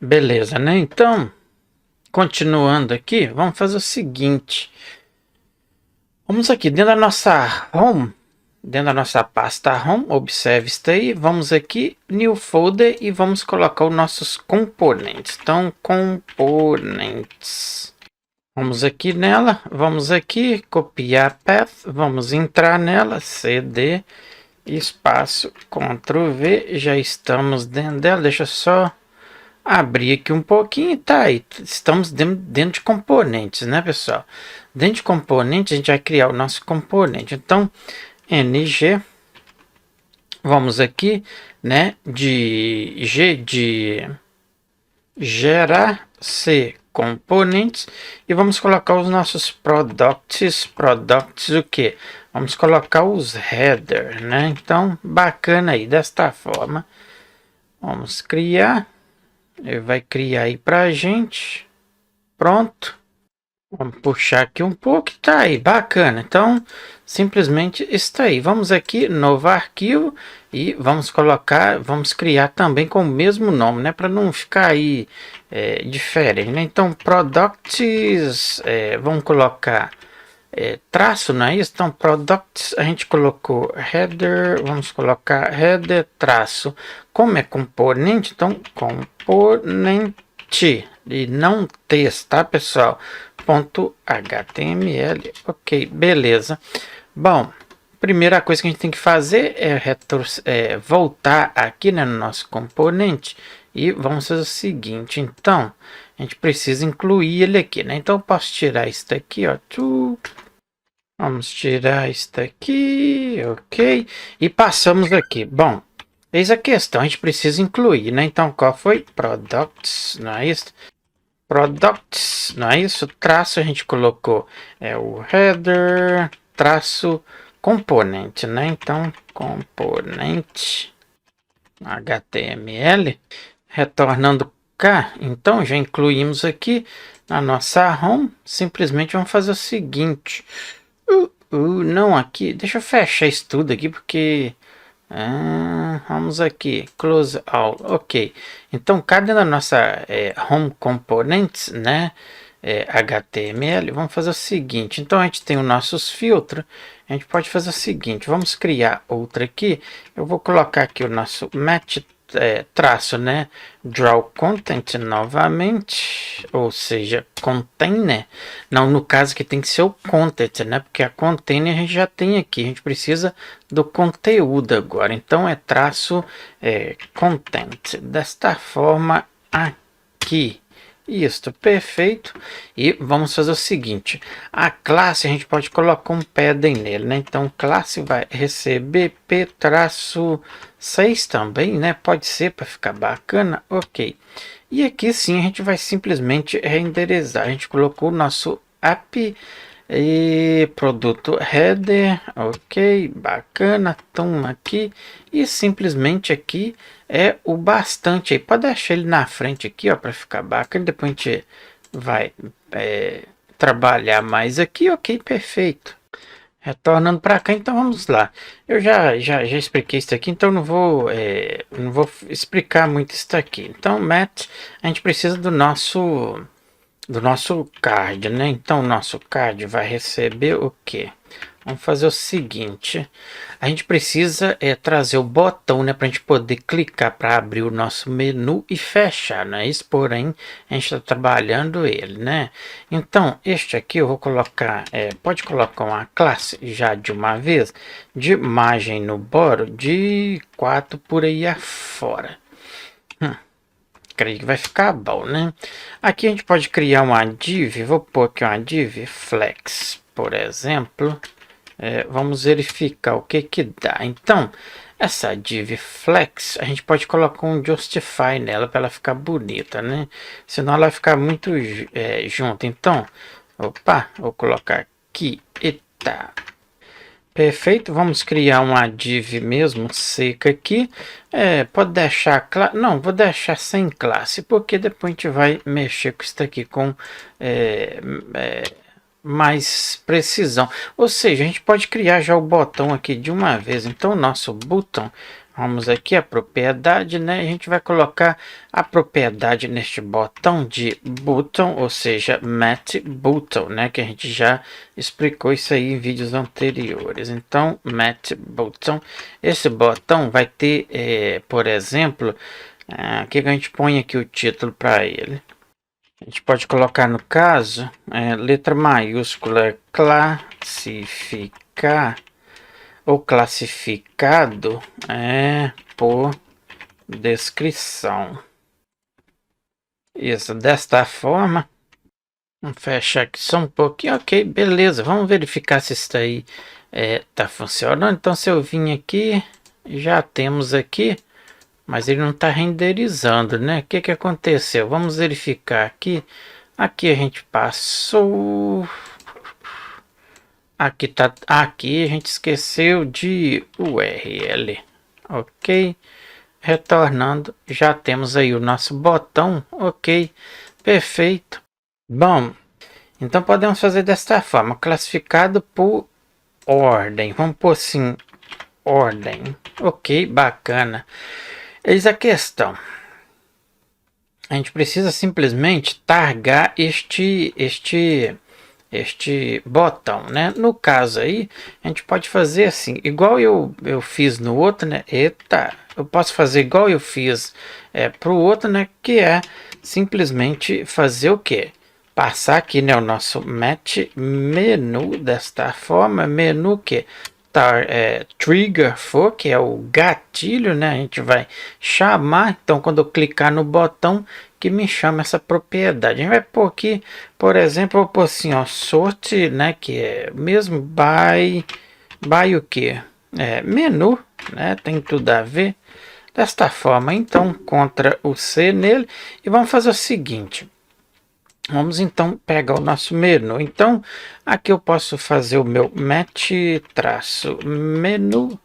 Beleza, né? Então, continuando aqui, vamos fazer o seguinte. Vamos aqui dentro da nossa home, dentro da nossa pasta home, observe isso aí. Vamos aqui, new folder, e vamos colocar os nossos componentes. Então, componentes. Vamos aqui nela, vamos aqui, copiar path, vamos entrar nela, cd, espaço, ctrl v, já estamos dentro dela, deixa eu só abrir aqui um pouquinho, tá aí, estamos dentro de componentes, né, pessoal? Dentro de componentes, a gente vai criar o nosso componente. Então, ng, vamos aqui, né, de g de gerar, c componentes, e vamos colocar os nossos products o que? Vamos colocar os header, né? Então, bacana aí, desta forma, vamos criar. Ele vai criar aí pra gente. Pronto. Vamos puxar aqui um pouco. Tá aí, bacana. Então, simplesmente está aí. Vamos aqui, novo arquivo. E vamos colocar, vamos criar também com o mesmo nome, né? Para não ficar aí diferente, né? Então, products, vamos colocar traço, não é isso? Então, products, a gente colocou header, vamos colocar header, traço. Como é componente, então, componente, e não texto, tá, pessoal? Ponto HTML, ok, beleza. Bom, primeira coisa que a gente tem que fazer é voltar aqui, né, no nosso componente, e vamos fazer o seguinte. Então, a gente precisa incluir ele aqui, né? Então, eu posso tirar isso daqui, ó. Vamos tirar isso daqui, ok. E passamos aqui. Bom, eis a questão, a gente precisa incluir, né? Então, qual foi? Products, não é isso? Products, não é isso? Traço, a gente colocou o header, traço, componente, né? Então, componente, HTML, retornando cá, então já incluímos aqui na nossa home. Simplesmente vamos fazer o seguinte, não aqui, deixa eu fechar isso tudo aqui, porque vamos aqui, close all, ok. Então, cada da nossa home components, né, HTML, vamos fazer o seguinte. Então, a gente tem os nossos filtros, a gente pode fazer o seguinte, vamos criar outra aqui. Eu vou colocar aqui o nosso match, traço, né, draw content novamente, ou seja, container. Não, no caso que tem que ser o content, né, porque a container a gente já tem aqui, a gente precisa do conteúdo agora. Então, é traço content, desta forma aqui. Isso, perfeito. E vamos fazer o seguinte, a classe a gente pode colocar um padding nele, né? Então, classe vai receber p-6 também, né? Pode ser para ficar bacana, ok. E aqui sim a gente vai simplesmente renderizar. A gente colocou o nosso app e produto header, ok, bacana, então aqui, e simplesmente aqui é o bastante aí, pode deixar ele na frente aqui, ó, para ficar bacana. Depois a gente vai trabalhar mais aqui, ok, perfeito. Retornando para cá, então vamos lá. Eu já expliquei isso aqui, então não vou explicar muito isso aqui. Então, Matt, a gente precisa do nosso card, né? Então, o nosso card vai receber o quê? Vamos fazer o seguinte, a gente precisa trazer o botão, né, para a gente poder clicar para abrir o nosso menu e fechar, né? Isso, porém, a gente está trabalhando ele, né? Então, este aqui eu vou colocar, pode colocar uma classe já de uma vez, de imagem no boro de 4 por aí afora. Creio que vai ficar bom, né? Aqui a gente pode criar uma div, vou pôr aqui uma div flex, por exemplo. Vamos verificar o que que dá. Então, essa div flex, a gente pode colocar um justify nela para ela ficar bonita, né? Senão ela vai ficar muito junto. Então, opa, vou colocar aqui, eita. Perfeito, vamos criar uma div mesmo seca aqui. Pode deixar não, vou deixar sem classe, porque depois a gente vai mexer com isso aqui com mais precisão. Ou seja, a gente pode criar já o botão aqui de uma vez. Então, o nosso botão, Vamos aqui a propriedade, né? A gente vai colocar a propriedade neste botão de button, ou seja, Matte Button, né? Que a gente já explicou isso aí em vídeos anteriores. Então, Matte Button. Esse botão vai ter, por exemplo, o que a gente põe aqui o título para ele? A gente pode colocar, no caso, letra maiúscula, classificar ou classificado por descrição. Isso, desta forma. Vamos fechar aqui só um pouquinho. Ok, beleza. Vamos verificar se isso aí tá funcionando. Então, se eu vim aqui, já temos aqui, mas ele não está renderizando, né? O que aconteceu? Vamos verificar aqui. Aqui a gente passou. Aqui tá, aqui a gente esqueceu de URL. Ok, retornando, já temos aí o nosso botão. Ok, perfeito. Bom, então podemos fazer desta forma, classificado por ordem. Vamos pôr assim, ordem. Ok, bacana. Eis a questão. A gente precisa simplesmente targar este botão, né? No caso aí, a gente pode fazer assim, igual eu fiz no outro, né? Eita, eu posso fazer igual eu fiz para o outro, né? Que é simplesmente fazer o quê? Passar aqui, né? O nosso match menu desta forma, menu que trigger for, que é o gatilho, né? A gente vai chamar, então quando eu clicar no botão que me chama essa propriedade, a gente vai pôr aqui, por exemplo, eu vou pôr assim, ó, sort, né? Que é mesmo by o que? Menu, né? Tem tudo a ver. Desta forma, então, Ctrl o C nele e vamos fazer o seguinte. Vamos então pegar o nosso menu. Então, aqui eu posso fazer o meu match-menu,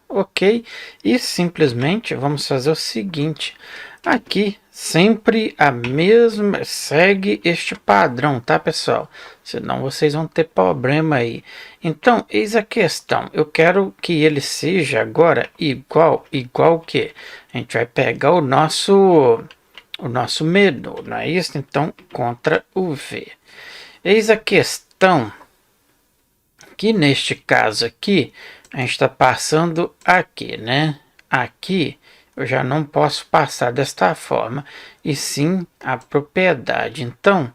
ok? E simplesmente vamos fazer o seguinte. Aqui, sempre a mesma, segue este padrão, tá, pessoal? Senão vocês vão ter problema aí. Então, eis a questão. Eu quero que ele seja agora igual o quê? A gente vai pegar o nosso menu, não é isso? Então, Ctrl o V. Eis a questão que neste caso aqui, a gente está passando aqui, né? Aqui eu já não posso passar desta forma, e sim a propriedade. Então,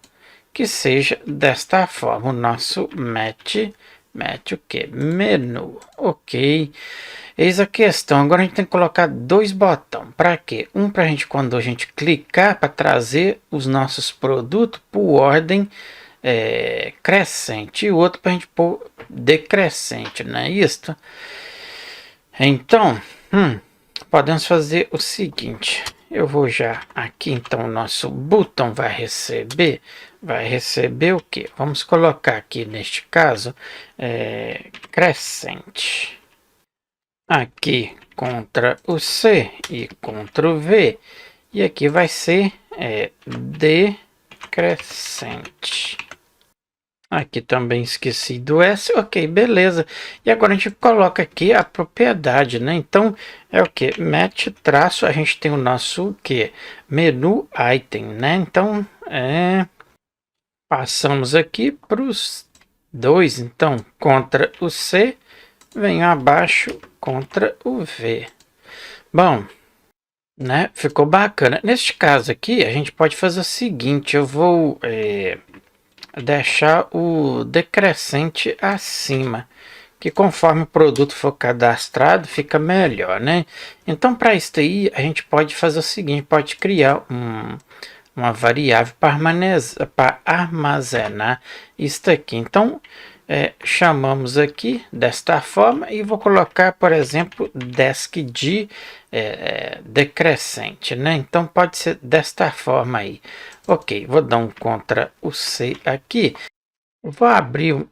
que seja desta forma, o nosso match o que? Menu, ok. Eis a questão, agora a gente tem que colocar dois botões, para quê? Um para a gente, quando a gente clicar, para trazer os nossos produtos por ordem crescente, e o outro para a gente pôr decrescente, não é isso? Então, podemos fazer o seguinte, eu vou já aqui, então o nosso botão vai receber o que? Vamos colocar aqui neste caso, crescente. Aqui, Ctrl o C e Ctrl V. E aqui vai ser decrescente. Aqui também esqueci do S. Ok, beleza. E agora a gente coloca aqui a propriedade, né? Então, é o que? Match traço, a gente tem o nosso o que? Menu item, né? Então, passamos aqui para os dois. Então, Ctrl o C, venho abaixo, Ctrl o V. Bom, né? Ficou bacana. Neste caso aqui, a gente pode fazer o seguinte, eu vou deixar o decrescente acima, que conforme o produto for cadastrado, fica melhor, né? Então, para isso aí, a gente pode fazer o seguinte, pode criar uma variável para armazenar isso aqui. Então, chamamos aqui desta forma e vou colocar, por exemplo, desc de decrescente, né? Então pode ser desta forma aí. Ok, vou dar um Ctrl o C aqui. Vou abrir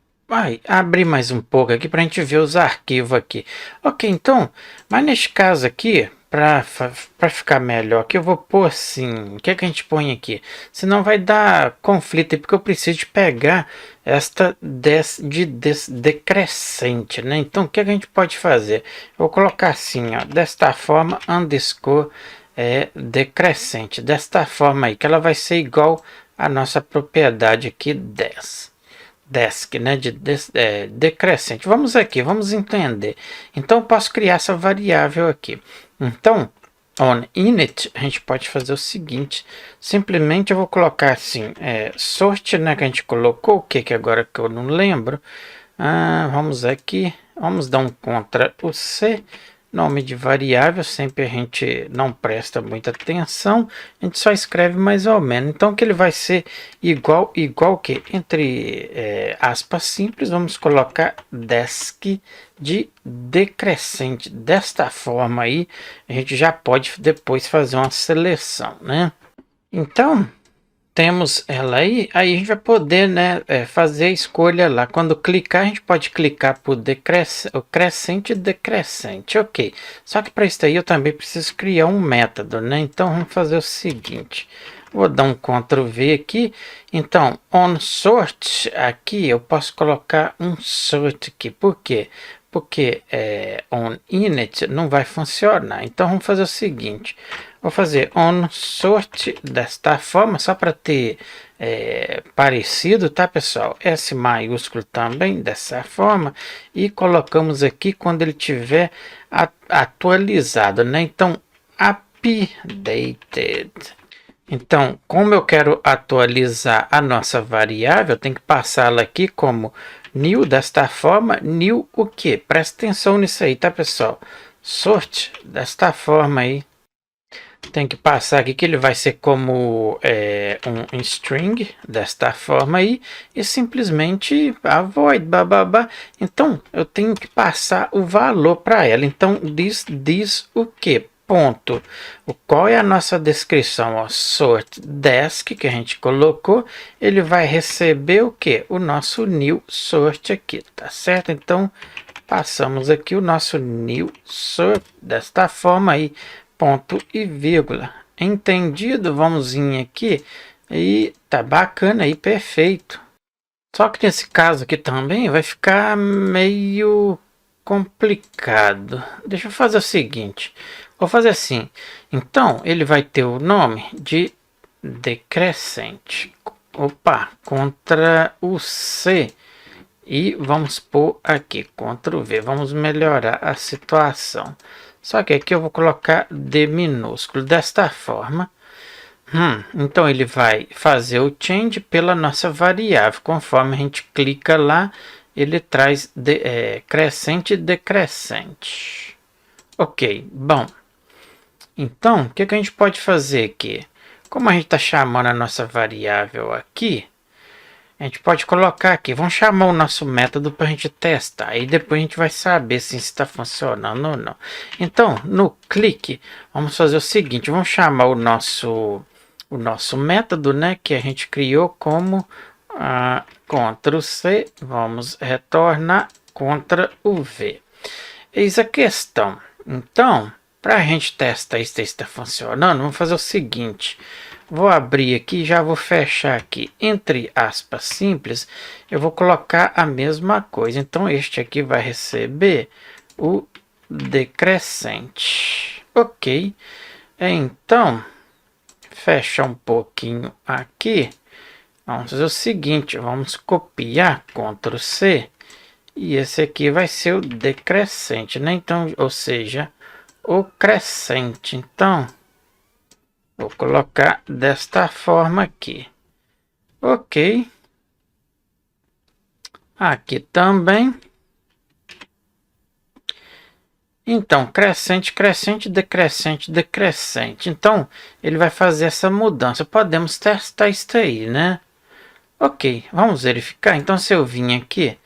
mais um pouco aqui para a gente ver os arquivos aqui. Ok, então, mas neste caso aqui, para ficar melhor, que eu vou pôr assim, o que é que a gente põe aqui? Senão vai dar conflito, porque eu preciso de pegar esta decrescente, né? Então, o que é que a gente pode fazer? Eu vou colocar assim, ó, desta forma, underscore decrescente, desta forma aí, que ela vai ser igual à nossa propriedade aqui, desk, né, decrescente. Vamos aqui, vamos entender. Então, eu posso criar essa variável aqui. Então, on init, a gente pode fazer o seguinte, simplesmente eu vou colocar assim, sort, né, que a gente colocou, o que agora que eu não lembro. Vamos aqui, vamos dar um contra o C, nome de variável, sempre a gente não presta muita atenção, a gente só escreve mais ou menos. Então, que ele vai ser igual que entre aspas simples, vamos colocar desk de decrescente. Desta forma aí, a gente já pode depois fazer uma seleção, né? Então, temos ela aí a gente vai poder, né, fazer a escolha lá. Quando clicar, a gente pode clicar por crescente e decrescente, ok. Só que para isso aí eu também preciso criar um método, né? Então vamos fazer o seguinte, vou dar um Ctrl V aqui. Então, on sort, aqui eu posso colocar um sort aqui, por quê? Porque on init não vai funcionar. Então vamos fazer o seguinte, vou fazer on sort desta forma, só para ter parecido, tá pessoal? S maiúsculo também, dessa forma. E colocamos aqui quando ele tiver atualizado, né? Então, updated. Então, como eu quero atualizar a nossa variável, eu tenho que passá-la aqui como new, desta forma. New o que? Presta atenção nisso aí, tá pessoal? Sort, desta forma aí. Tem que passar aqui que ele vai ser como um string, desta forma aí, e simplesmente avoid, bababá. Então, eu tenho que passar o valor para ela. Então, diz o que? Ponto. Qual é a nossa descrição? Ó, sort desk, que a gente colocou, ele vai receber o que? O nosso new sort aqui, tá certo? Então, passamos aqui o nosso new sort desta forma aí, ponto e vírgula. Entendido? Vamos vir aqui e tá bacana aí, perfeito. Só que nesse caso aqui também vai ficar meio complicado. Deixa eu fazer o seguinte, vou fazer assim. Então ele vai ter o nome de decrescente. Opa, contra o C. E vamos pôr aqui, Ctrl V, vamos melhorar a situação. Só que aqui eu vou colocar D minúsculo, desta forma. Então ele vai fazer o change pela nossa variável. Conforme a gente clica lá, ele traz crescente e decrescente. Ok, bom. Então, o que a gente pode fazer aqui? Como a gente está chamando a nossa variável aqui, a gente pode colocar aqui, vamos chamar o nosso método para a gente testar. Aí depois a gente vai saber se está funcionando ou não. Então, no clique, vamos fazer o seguinte, vamos chamar o nosso método, né, que a gente criou como Ctrl C, vamos retornar Ctrl V. Eis a questão. Então, para a gente testar se está funcionando, vamos fazer o seguinte. Vou abrir aqui, já vou fechar aqui, entre aspas simples, eu vou colocar a mesma coisa. Então, este aqui vai receber o decrescente. Ok. Então, fecha um pouquinho aqui. Vamos fazer o seguinte, vamos copiar, Ctrl C, e esse aqui vai ser o decrescente, né? Então, ou seja, o crescente. Então, vou colocar desta forma aqui. Ok. Aqui também. Então, crescente, crescente, decrescente, decrescente. Então, ele vai fazer essa mudança. Podemos testar isso aí, né? Ok, vamos verificar. Então, se eu vim aqui,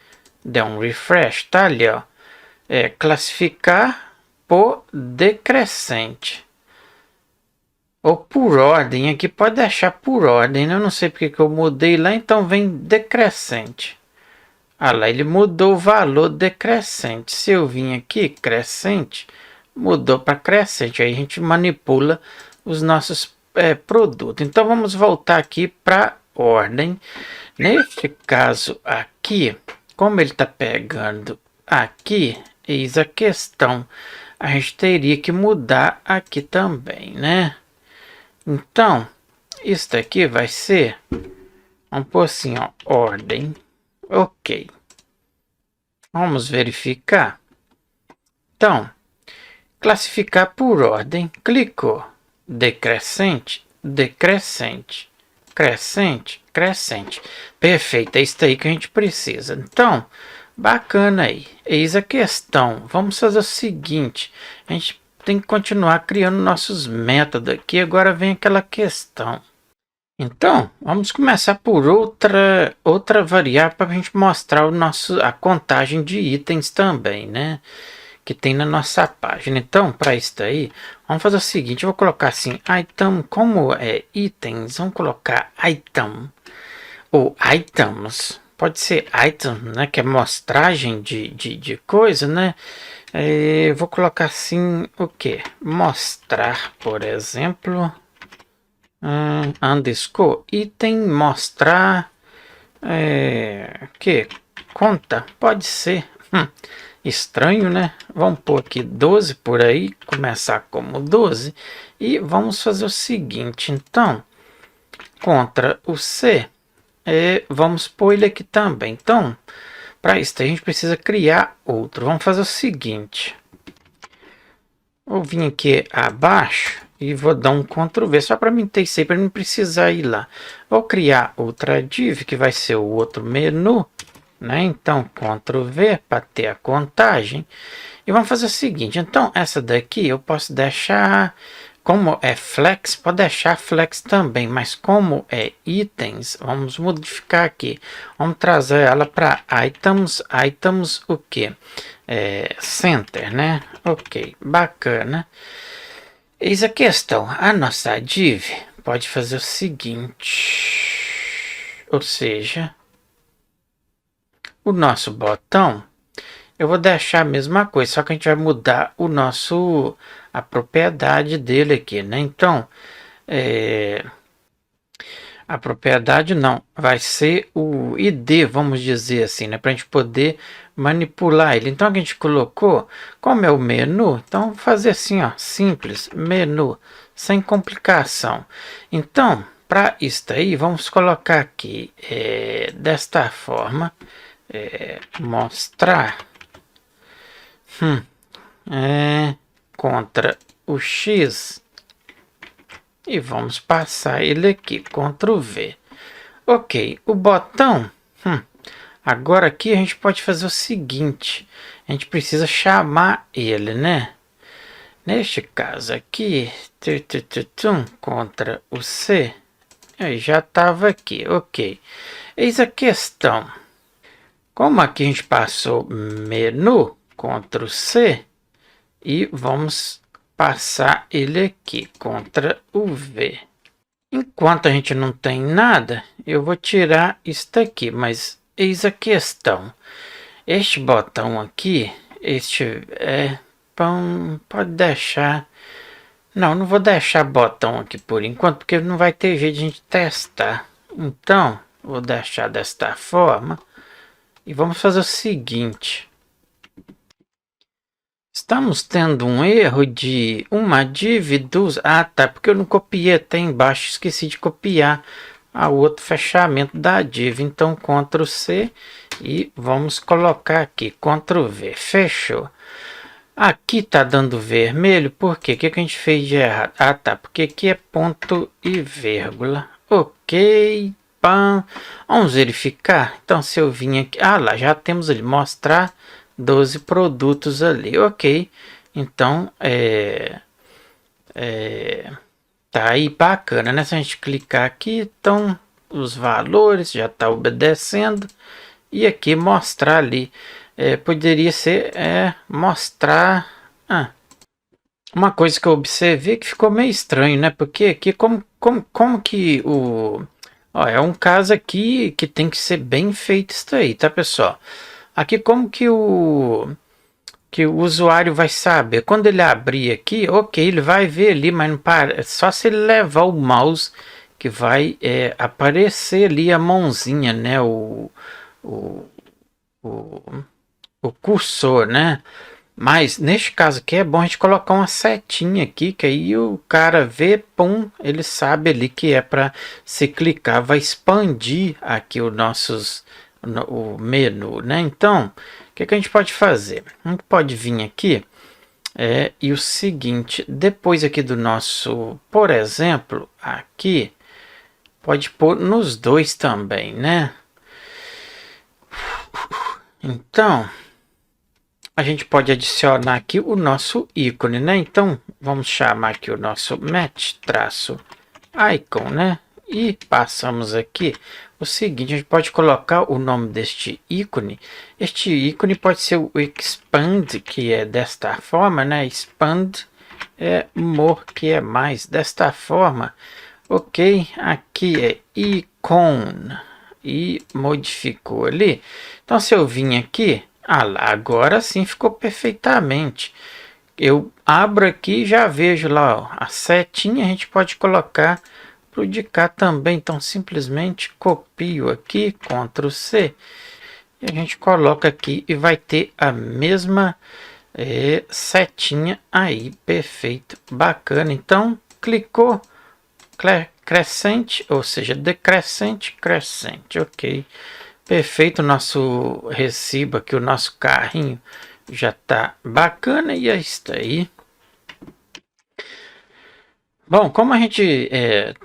der um refresh, tá ali, ó. Classificar por decrescente. Ou por ordem, aqui pode deixar por ordem, né? Eu não sei porque que eu mudei lá, então vem decrescente. Ah lá, ele mudou o valor decrescente. Se eu vim aqui, crescente, mudou para crescente. Aí a gente manipula os nossos produtos. Então vamos voltar aqui para ordem. Neste caso aqui, como ele está pegando aqui, eis a questão. A gente teria que mudar aqui também, né? Então, isso aqui vai ser, vamos pôr assim, ó, ordem. Ok. Vamos verificar. Então, classificar por ordem. Clicou. Decrescente, decrescente, crescente, crescente. Perfeito, é isso aí que a gente precisa. Então, bacana aí. Eis a questão. Vamos fazer o seguinte. A gente tem que continuar criando nossos métodos aqui. Agora vem aquela questão. Então, vamos começar por outra variável para a gente mostrar a contagem de itens também, né? Que tem na nossa página. Então, para isso aí, vamos fazer o seguinte, eu vou colocar assim, item, como é itens, vamos colocar item, ou items, pode ser item, né, que é mostragem de coisa, né? Vou colocar assim, o que? Mostrar, por exemplo, underscore, item, mostrar, que? Conta, pode ser, estranho, né? Vamos pôr aqui 12 por aí, começar como 12 e vamos fazer o seguinte, então, contra o C, vamos pôr ele aqui também. Então, para isso a gente precisa criar outro. Vamos fazer o seguinte, vou vir aqui abaixo e vou dar um Ctrl V só para mim ter isso aí, para não precisar ir lá. Vou criar outra div que vai ser o outro menu, né? Então, Ctrl V para ter a contagem. E vamos fazer o seguinte. Então, essa daqui eu posso deixar, como é flex, pode deixar flex também. Mas como é itens, vamos modificar aqui. Vamos trazer ela para items. Items o que? Center, né? Ok, bacana. Eis a questão. A nossa div pode fazer o seguinte. Ou seja, o nosso botão, eu vou deixar a mesma coisa, só que a gente vai mudar a propriedade dele aqui, né? Então, a propriedade não, vai ser o ID, vamos dizer assim, né? Para a gente poder manipular ele. Então, a gente colocou, como é o menu, então, vou fazer assim, ó, simples, menu, sem complicação. Então, para isso aí, vamos colocar aqui, desta forma, mostrar contra o X e vamos passar ele aqui, Ctrl V. Ok, o botão, agora aqui a gente pode fazer o seguinte, a gente precisa chamar ele, né? Neste caso aqui, contra o C, já estava aqui, ok. Eis a questão. Como aqui a gente passou menu, Ctrl C, e vamos passar ele aqui, Ctrl V. Enquanto a gente não tem nada, eu vou tirar isso aqui, mas eis a questão. Este botão aqui, pode deixar. Não vou deixar botão aqui por enquanto, porque não vai ter jeito de a gente testar. Então, vou deixar desta forma. E vamos fazer o seguinte. Estamos tendo um erro de uma div dos... Ah, tá, porque eu não copiei até embaixo, esqueci de copiar o outro fechamento da div. Então, Ctrl C e vamos colocar aqui, Ctrl V, fechou. Aqui tá dando vermelho, por quê? O que a gente fez de errado? Ah, tá, porque aqui é ponto e vírgula. Ok, pam. Vamos verificar. Então, se eu vim aqui... Ah, lá, já temos ali, mostrar 12 produtos ali. Ok, então, tá aí bacana, né? Se a gente clicar aqui, então, os valores já tá obedecendo. E aqui mostrar ali. Poderia ser mostrar uma coisa que eu observei que ficou meio estranho, né? Porque aqui como que é um caso aqui que tem que ser bem feito isso aí, tá, pessoal? Aqui como que que o usuário vai saber. Quando ele abrir aqui, ok, ele vai ver ali, mas não para, só se ele levar o mouse que vai aparecer ali a mãozinha, né? O, o, o cursor, né? Mas neste caso aqui é bom a gente colocar uma setinha aqui, que aí o cara vê, pum, ele sabe ali que é para se clicar, vai expandir aqui o menu, né? Então, o que a gente pode fazer? A gente pode vir aqui e o seguinte, depois aqui do nosso, por exemplo, aqui, pode pôr nos dois também, né? Então, a gente pode adicionar aqui o nosso ícone, né? Então, vamos chamar aqui o nosso match-icon, né? E passamos aqui o seguinte, a gente pode colocar o nome deste ícone. Este ícone pode ser o expand, que é desta forma, né? Expand é more, que é mais, desta forma. Ok, aqui é icon e modificou ali. Então, se eu vim aqui, lá, agora sim ficou perfeitamente. Eu abro aqui e já vejo lá, ó, a setinha a gente pode colocar para o de cá também. Então, simplesmente copio aqui, Ctrl C, e a gente coloca aqui e vai ter a mesma setinha aí, perfeito, bacana. Então, clicou, crescente, ou seja, decrescente, crescente, ok. Perfeito, nosso recibo aqui, o nosso carrinho já tá bacana e é isso aí. Bom, como a gente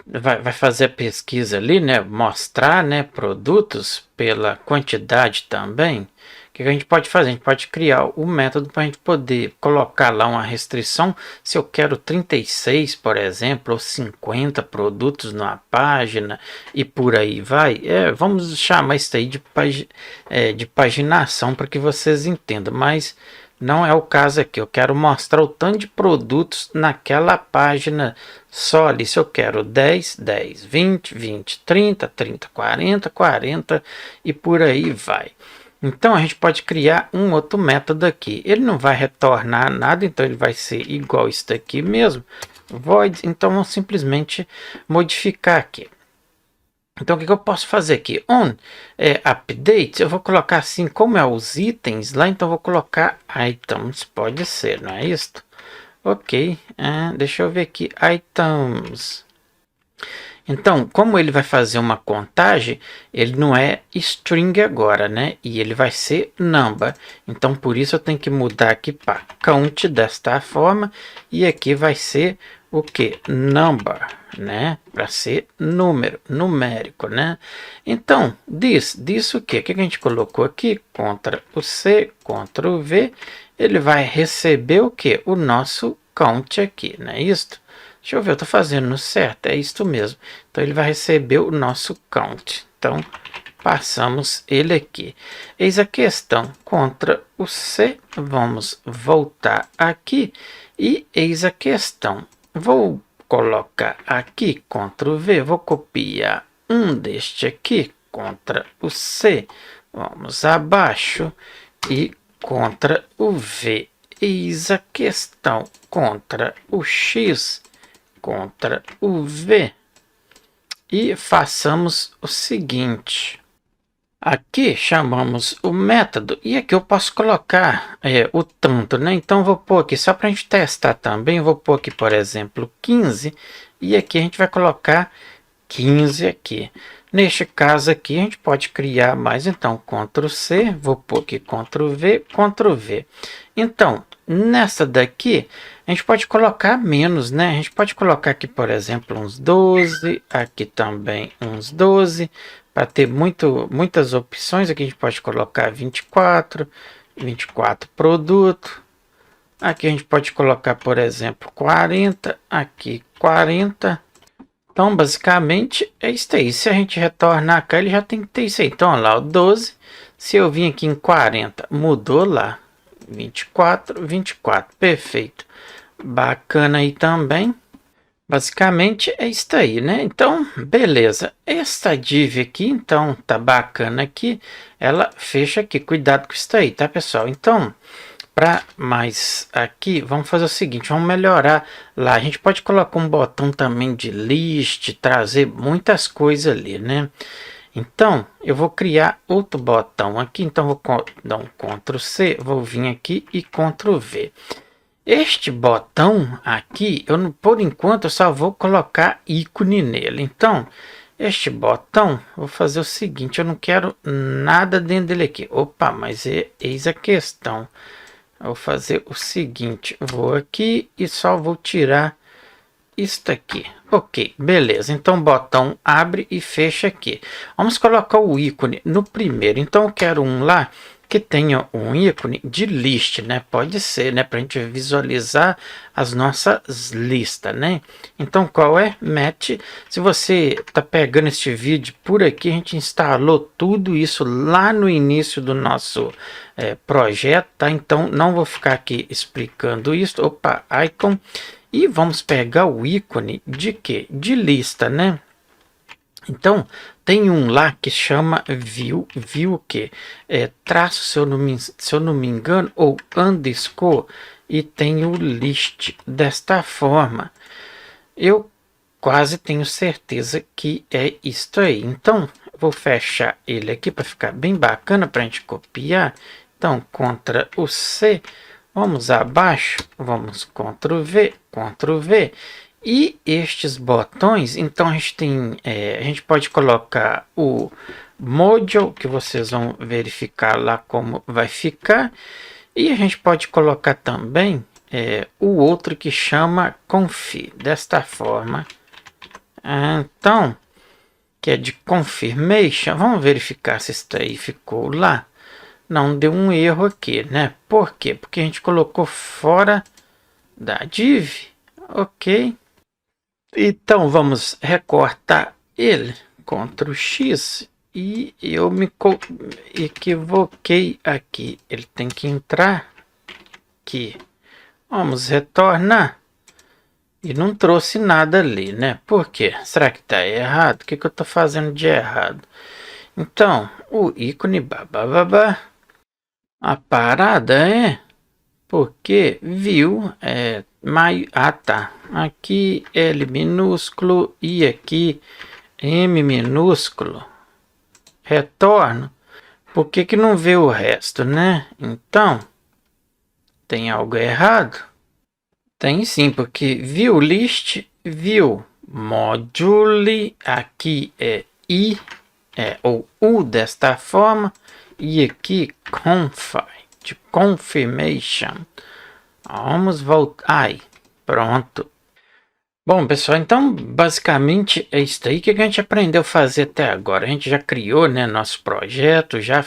vai fazer a pesquisa ali, né, mostrar, né, produtos pela quantidade também, o que a gente pode fazer? A gente pode criar o método para a gente poder colocar lá uma restrição, se eu quero 36, por exemplo, ou 50 produtos numa página e por aí vai. Vamos chamar isso aí de paginação para que vocês entendam, mas não é o caso aqui. Eu quero mostrar o tanto de produtos naquela página só ali. Se eu quero 10, 10, 20, 20, 30, 30, 40, 40 e por aí vai. Então a gente pode criar um outro método aqui. Ele não vai retornar nada, então ele vai ser igual isso daqui mesmo. Void, então vamos simplesmente modificar aqui. Então, o que eu posso fazer aqui? Update, eu vou colocar assim, como é os itens lá, então eu vou colocar items, pode ser, não é isso? Ok, deixa eu ver aqui, items. Então, como ele vai fazer uma contagem, ele não é string agora, né? E ele vai ser number. Então, por isso eu tenho que mudar aqui para count desta forma. E aqui vai ser o que? Number, né? Para ser número, numérico, né? Então, disso o que? O que a gente colocou aqui? Ctrl o C, Ctrl o V. Ele vai receber o que? O nosso count aqui, não é isso? Deixa eu ver, eu estou fazendo certo, é isto mesmo. Então, ele vai receber o nosso count. Então, passamos ele aqui. Eis a questão, Ctrl o C, vamos voltar aqui. E eis a questão, vou colocar aqui, Ctrl V, vou copiar um deste aqui, Ctrl o C, vamos abaixo e Ctrl o V. Eis a questão, Ctrl o X, Ctrl o V e façamos o seguinte. Aqui chamamos o método e aqui eu posso colocar o tanto, né? Então vou pôr aqui, só para a gente testar também, vou pôr aqui, por exemplo, 15 e aqui a gente vai colocar 15 aqui. Neste caso aqui a gente pode criar mais, então Ctrl C, vou pôr aqui Ctrl V, Ctrl V. Então, nessa daqui, a gente pode colocar menos, né? A gente pode colocar aqui, por exemplo, uns 12, aqui também uns 12, para ter muitas opções. Aqui a gente pode colocar 24 produtos. Aqui a gente pode colocar, por exemplo, 40, aqui 40. Então, basicamente, é isso aí. Se a gente retornar cá, ele já tem que ter isso aí. Então, olha lá, o 12. Se eu vim aqui em 40, mudou lá. 24, perfeito. Bacana aí também. Basicamente é isso aí, né? Então, beleza. Esta div aqui, então, tá bacana aqui. Ela fecha aqui. Cuidado com isso aí, tá, pessoal? Então, para mais aqui, vamos fazer o seguinte, vamos melhorar lá. A gente pode colocar um botão também de list, trazer muitas coisas ali, né? Então, eu vou criar outro botão aqui. Então, vou dar um Ctrl C, vou vir aqui e Ctrl V. Este botão aqui, por enquanto, eu só vou colocar ícone nele. Então, este botão, vou fazer o seguinte, eu não quero nada dentro dele aqui. Opa, mas eis a questão. Eu vou fazer o seguinte, vou aqui e só vou tirar isto aqui. Ok, beleza. Então, o botão abre e fecha aqui. Vamos colocar o ícone no primeiro. Então, eu quero um lá que tenha um ícone de list, né? Pode ser, né? Para a gente visualizar as nossas listas, né? Então, qual é? Match. Se você tá pegando este vídeo por aqui, a gente instalou tudo isso lá no início do nosso projeto, tá? Então, não vou ficar aqui explicando isso. Opa, icon. E vamos pegar o ícone de quê? De lista, né? Então, tem um lá que chama view o quê? Traço, se eu não me engano, ou underscore, e tem o list desta forma. Eu quase tenho certeza que é isto aí. Então, vou fechar ele aqui para ficar bem bacana para a gente copiar. Então, Ctrl o C, vamos abaixo, vamos Ctrl V. E estes botões, então a gente tem, a gente pode colocar o module, que vocês vão verificar lá como vai ficar. E a gente pode colocar também o outro que chama conf, desta forma. Então, que é de confirmation, vamos verificar se isso aí ficou lá. Não deu um erro aqui, né? Por quê? Porque a gente colocou fora da div. Ok. Então, vamos recortar ele. Ctrl X. E eu me equivoquei aqui. Ele tem que entrar aqui. Vamos retornar. E não trouxe nada ali, né? Por quê? Será que está errado? O que eu estou fazendo de errado? Então, o ícone bababá. A parada é porque viu tá. Aqui L minúsculo e aqui M minúsculo. Retorno. Por que não vê o resto, né? Então, tem algo errado? Tem sim, porque view list, view module, aqui é I, ou U desta forma, e aqui conf, de confirmation. Vamos voltar. Ai, pronto. Bom, pessoal, então basicamente é isso aí que a gente aprendeu a fazer até agora. A gente já criou, né, nosso projeto, já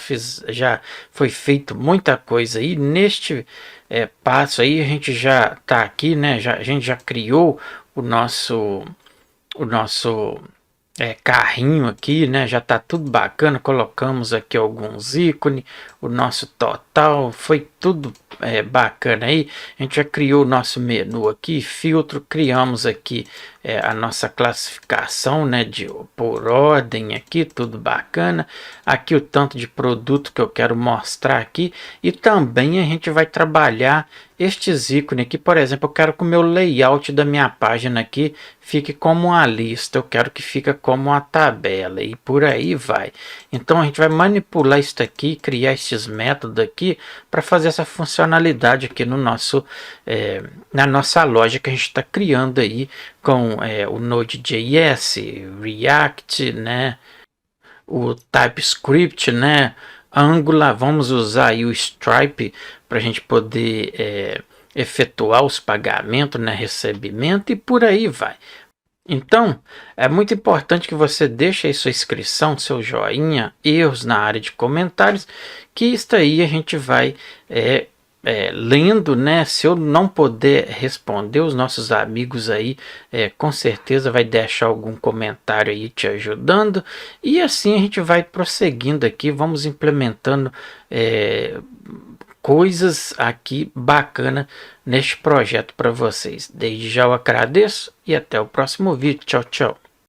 foi feito muita coisa aí. Neste passo aí a gente já tá aqui, né? A gente já criou o nosso carrinho aqui, né? Já tá tudo bacana. Colocamos aqui alguns ícones, o nosso total, foi tudo bacana aí. A gente já criou o nosso menu aqui, filtro, criamos aqui a nossa classificação, né, por ordem aqui, tudo bacana. Aqui o tanto de produto que eu quero mostrar aqui, e também a gente vai trabalhar estes ícones aqui. Por exemplo, eu quero que o meu layout da minha página aqui fique como uma lista, eu quero que fique como uma tabela, e por aí vai. Então a gente vai manipular isso aqui, criar esses métodos aqui para fazer essa funcionalidade aqui no nosso na nossa loja que a gente está criando aí com o Node.js, React, né, o TypeScript, né, Angular. Vamos usar aí o Stripe para a gente poder efetuar os pagamentos, né, recebimento, e por aí vai. Então, é muito importante que você deixe aí sua inscrição, seu joinha, erros na área de comentários, que isso aí a gente vai lendo, né? Se eu não puder responder, os nossos amigos aí com certeza vai deixar algum comentário aí te ajudando, e assim a gente vai prosseguindo aqui, vamos implementando coisas aqui bacana neste projeto para vocês. Desde já eu agradeço e até o próximo vídeo. Tchau, tchau.